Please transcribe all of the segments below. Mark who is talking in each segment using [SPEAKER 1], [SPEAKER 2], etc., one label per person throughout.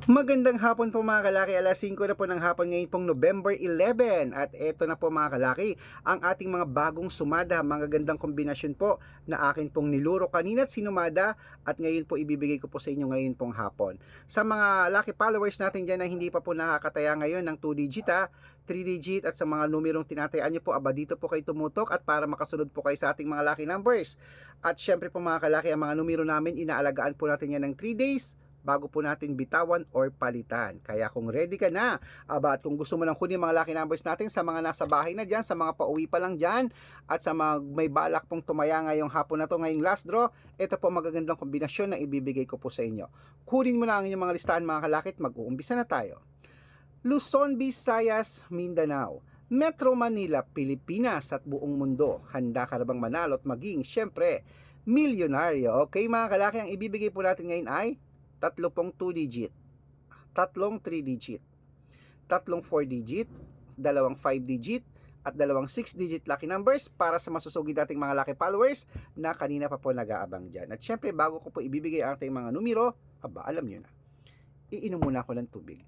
[SPEAKER 1] Magandang hapon po mga kalaki, alas 5 na po ng hapon ngayon pong November 11 at eto na po mga kalaki ang ating mga bagong sumada, mga gandang kombinasyon po na akin pong niluro kanina at sinumada at ngayon po ibibigay ko po sa inyo ngayon pong hapon. Sa mga lucky followers natin dyan na hindi pa po nakakataya ngayon ng 2 digit 3 digit at sa mga numerong tinatayaan nyo po, aba dito po kayo tumutok at para makasunod po kayo sa ating mga lucky numbers. At syempre po mga kalaki, ang mga numero namin inaalagaan po natin yan ng 3 days bago po natin bitawan or palitan. Kaya kung ready ka na, at kung gusto mo nang kunin mga lucky numbers natin sa mga nasa bahay na dyan, sa mga pauwi pa lang dyan, at sa mga may balak pong tumaya ngayong hapon na to, ngayong last draw, ito po magagandang kombinasyon na ibibigay ko po sa inyo. Kunin mo na ang inyong mga listahan mga kalakit, mag-uumpisa na tayo. Luzon, Visayas, Mindanao, Metro Manila, Pilipinas at buong mundo. Handa ka na bang manalo at maging, syempre, milyonaryo? Okay mga kalaki, ang ibibigay po natin ngayon ay tatlo pong 2 digit, tatlong 3 digit, tatlong 4 digit, dalawang 5 digit, at dalawang 6 digit lucky numbers para sa masusugid nating mga lucky followers na kanina pa po nag-aabang dyan. At syempre, bago ko po ibibigay ang ating mga numero, alam nyo na, iinom muna ako ng tubig.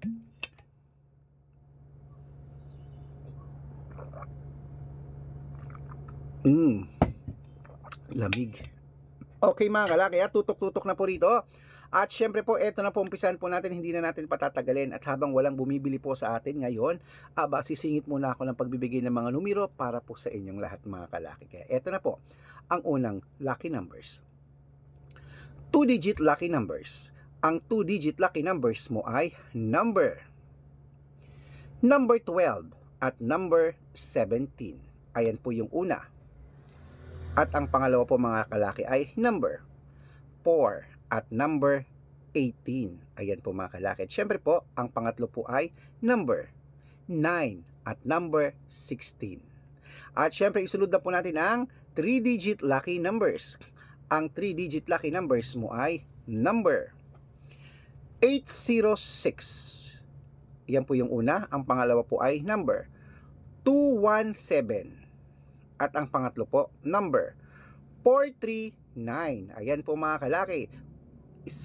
[SPEAKER 1] Lamig. Okay mga kalaki, tutok-tutok na po rito. At syempre po, eto na po, umpisan po natin, hindi na natin patatagalin. At habang walang bumibili po sa atin ngayon, sisingit muna ako ng pagbibigay ng mga numero para po sa inyong lahat mga kalaki. Kaya eto na po, ang unang lucky numbers. 2-digit lucky numbers. Ang 2-digit lucky numbers mo ay number 12 at number 17. Ayan po yung una. At ang pangalawa po mga kalaki ay number 4 at number 18. Ayan po mga kalaki. At syempre po, ang pangatlo po ay number 9 at number 16. At syempre, isunod na po natin ang 3-digit lucky numbers. Ang 3-digit lucky numbers mo ay number 806. Yan po yung una. Ang pangalawa po ay number 217. At ang pangatlo po, number 439. Ayan po mga kalaki.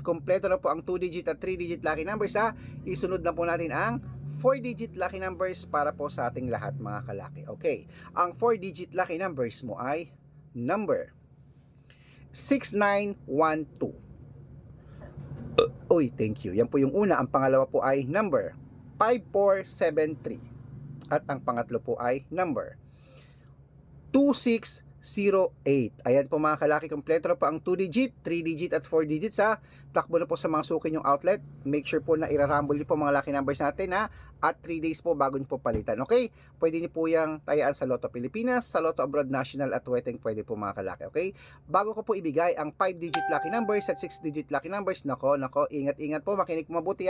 [SPEAKER 1] Kompleto na po ang 2-digit at 3-digit lucky numbers Isunod na po natin ang 4-digit lucky numbers para po sa ating lahat mga kalaki. Okay. Ang 4-digit lucky numbers mo ay number 6912. Uy, thank you. Yan po yung una. Ang pangalawa po ay number 5473. At ang pangatlo po ay number 2608. Ayan po mga kalaki, kompleto na po ang 2-digit, 3-digit at 4 digits Takbo na po sa mga suki yung outlet. Make sure po na irarumble niyo po mga lucky numbers natin at 3 days po bago niyo po palitan. Okay? Pwede niyo po yung tayaan sa Lotto Pilipinas, sa Lotto Abroad National at Weteng pwede po mga kalaki. Okay? Bago ko po ibigay ang 5-digit lucky numbers at 6-digit lucky numbers, nako, ingat-ingat po, makinig po mabuti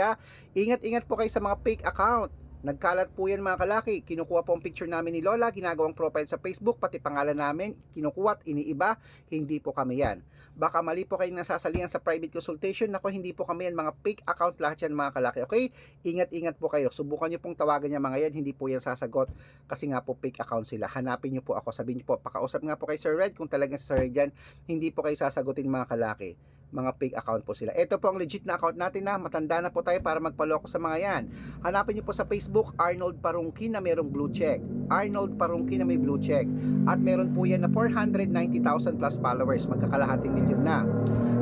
[SPEAKER 1] Ingat-ingat po kayo sa mga fake account. Nagkalat po yan mga kalaki. Kinukuha po ang picture namin ni Lola, ginagawang profile sa Facebook, pati pangalan namin, kinukuha at iniiba. Hindi po kami yan. Baka mali po kayong nasasalihan sa private consultation. Nako, hindi po kami yan. Mga fake account lahat yan mga kalaki. Okay? Ingat-ingat po kayo. Subukan nyo pong tawagan niya mga yan. Hindi po yan sasagot. Kasi nga po fake account sila. Hanapin nyo po ako. Sabihin nyo po, pakausap nga po kay Sir Red. Kung talagang Sir Red yan, hindi po kayo sasagutin mga kalaki. Mga fake account po sila. Ito po ang legit na account natin matanda na po tayo para magpaloko sa mga yan. Hanapin nyo po sa Facebook, Arnold Parungkin na mayroong blue check. Arnold Parungkin na may blue check. At meron po yan na 490,000 plus followers. Magkakalahating milyon na.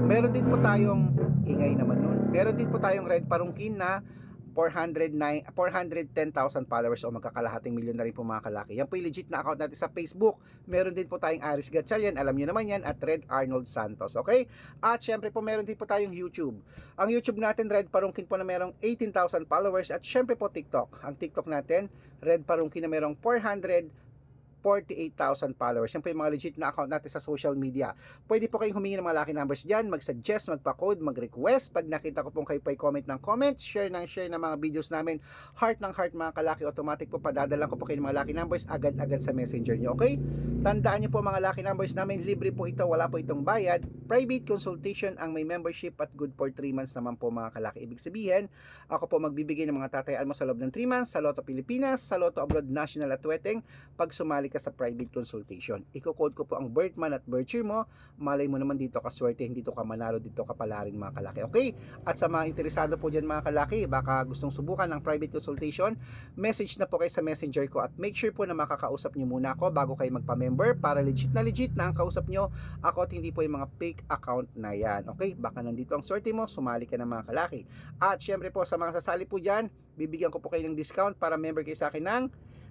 [SPEAKER 1] Meron din po tayong, ingay naman nun, meron din po tayong Red Parungkin na 410,000 followers o magkakalahating milyon na rin po mga kalaki. Yan po yung legit na account natin sa Facebook. Meron din po tayong Aris Gatchalian, alam nyo naman yan, at Red Arnold Santos. Okay? At syempre po meron din po tayong YouTube. Ang YouTube natin, Red Parungkin po na merong 18,000 followers at syempre po TikTok. Ang TikTok natin, Red Parungkin na merong 448,000 followers. Yan po yung mga legit na account natin sa social media. Pwede po kayong humingi ng mga lucky numbers dyan, mag-suggest, magpa-code, mag-request. Pag nakita ko pong kayo po comment ng comment, share ng mga videos namin, heart ng heart mga kalaki, automatic po padadalan ko po kayo ng mga lucky numbers agad-agad sa messenger nyo. Okay? Tandaan nyo po mga lucky numbers namin, libre po ito, wala po itong bayad. Private consultation ang may membership at good for 3 months naman po mga kalaki. Ibig sabihin, ako po magbibigay ng mga tatayaan mo sa loob ng 3 months sa Lotto Pilipinas, sa Lotto Abroad National at Weteng pag sumali sumali ka sa private consultation. Iko-code ko po ang birth month at birth year mo. Malay mo naman dito kaswerte, hindi to ka manalo, dito ka pala rin mga kalaki. Okay? At sa mga interesado po dyan mga kalaki, baka gustong subukan ng private consultation, message na po kayo sa messenger ko at make sure po na makakausap nyo muna ako bago kayo magpa-member para legit na ang kausap nyo ako at hindi po yung mga fake account na yan. Okay? Baka nandito ang swerte mo, sumali ka na mga kalaki. At syempre po sa mga sasali po dyan, bibigyan ko po kayo ng discount para member kayo sa akin ng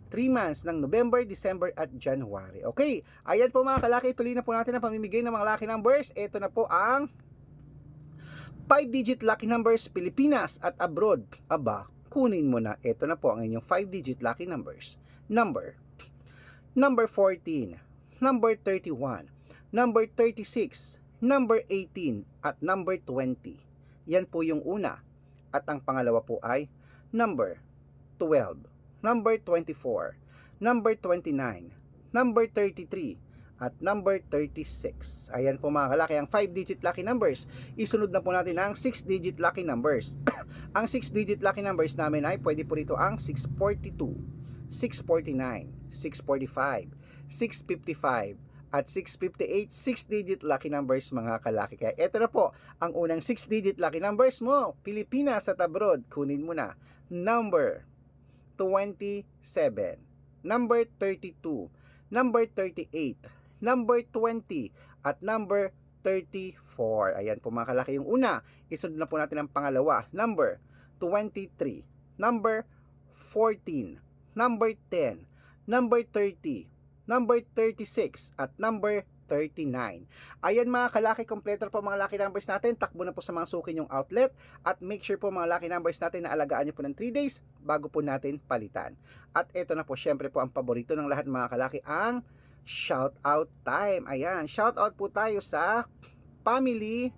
[SPEAKER 1] 3 months ng November, December at January. Okay, ayan po mga kalaki, tuloy na po natin ang pamimigay ng mga lucky numbers. Ito na po ang 5-digit lucky numbers Pilipinas at abroad. Aba, kunin mo na. Ito na po ang inyong 5-digit lucky numbers. Number 14, number 31, number 36, number 18 at number 20. Yan po yung una. At ang pangalawa po ay number 12, number 24, number 29, number 33, at number 36. Ayan po mga kalaki, ang 5-digit lucky numbers. Isunod na po natin ang 6-digit lucky numbers. Ang 6-digit lucky numbers namin ay pwede po rito ang 642, 649, 645, 655, at 658, 6-digit lucky numbers mga kalaki. Kaya ito na po ang unang 6-digit lucky numbers mo, Pilipinas at abroad. Kunin mo na. Number 27, number 32, number 38, number 20, at number 34. Ayan po mga kalaki yung una. Isunod na po natin ang pangalawa. Number 23, number 14, number 10, number 30, number 36, at number 39. Ayan mga kalaki, kompleto po mga lucky numbers natin. Takbo na po sa mga suki yung outlet at make sure po mga lucky numbers natin na alagaan nyo po ng 3 days bago po natin palitan. At ito na po syempre po ang paborito ng lahat mga kalaki, ang shout out time. Ayan, shout out po tayo sa Family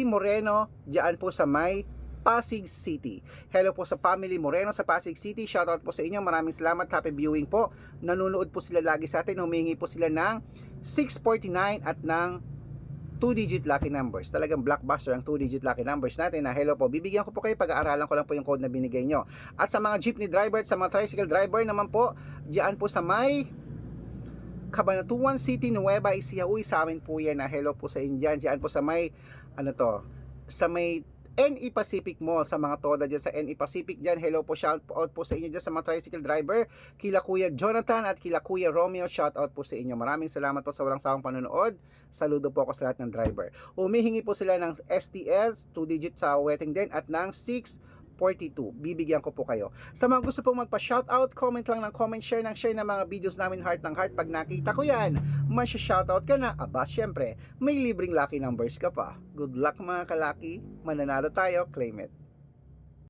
[SPEAKER 1] Moreno diyan po sa may Pasig City. Hello po sa Family Moreno sa Pasig City. Shoutout po sa inyo. Maraming salamat. Happy viewing po. Nanonood po sila lagi sa atin. Humihingi po sila ng 649 at ng 2-digit lucky numbers. Talagang blockbuster ang 2-digit lucky numbers natin. Hello po. Bibigyan ko po kayo. Pag-aaralan ko lang po yung code na binigay nyo. At sa mga jeepney driver at sa mga tricycle driver naman po, diyan po sa may Cabanatuan City, Nueva Ecija. Uy, sa amin po yan. Hello po sa inyo dyan. Diyan po sa may sa may NE Pacific Mall, sa mga toda dyan sa NE Pacific dyan. Hello po, shout out po sa inyo dyan sa mga tricycle driver, kila Kuya Jonathan at kila Kuya Romeo. Shout out po sa inyo. Maraming salamat po sa walang sawang panonood. Saludo po ako sa lahat ng driver. Humihingi po sila ng STL 2-digit sa wetting din at ng 642. Bibigyan ko po kayo. Sa mga gusto pong magpa-shoutout, comment lang ng comment, share ng mga videos namin heart ng heart. Pag nakita ko yan, masya-shoutout ka na. Aba, syempre, may libreng lucky numbers ka pa. Good luck mga kalaki. Mananalo tayo. Claim it.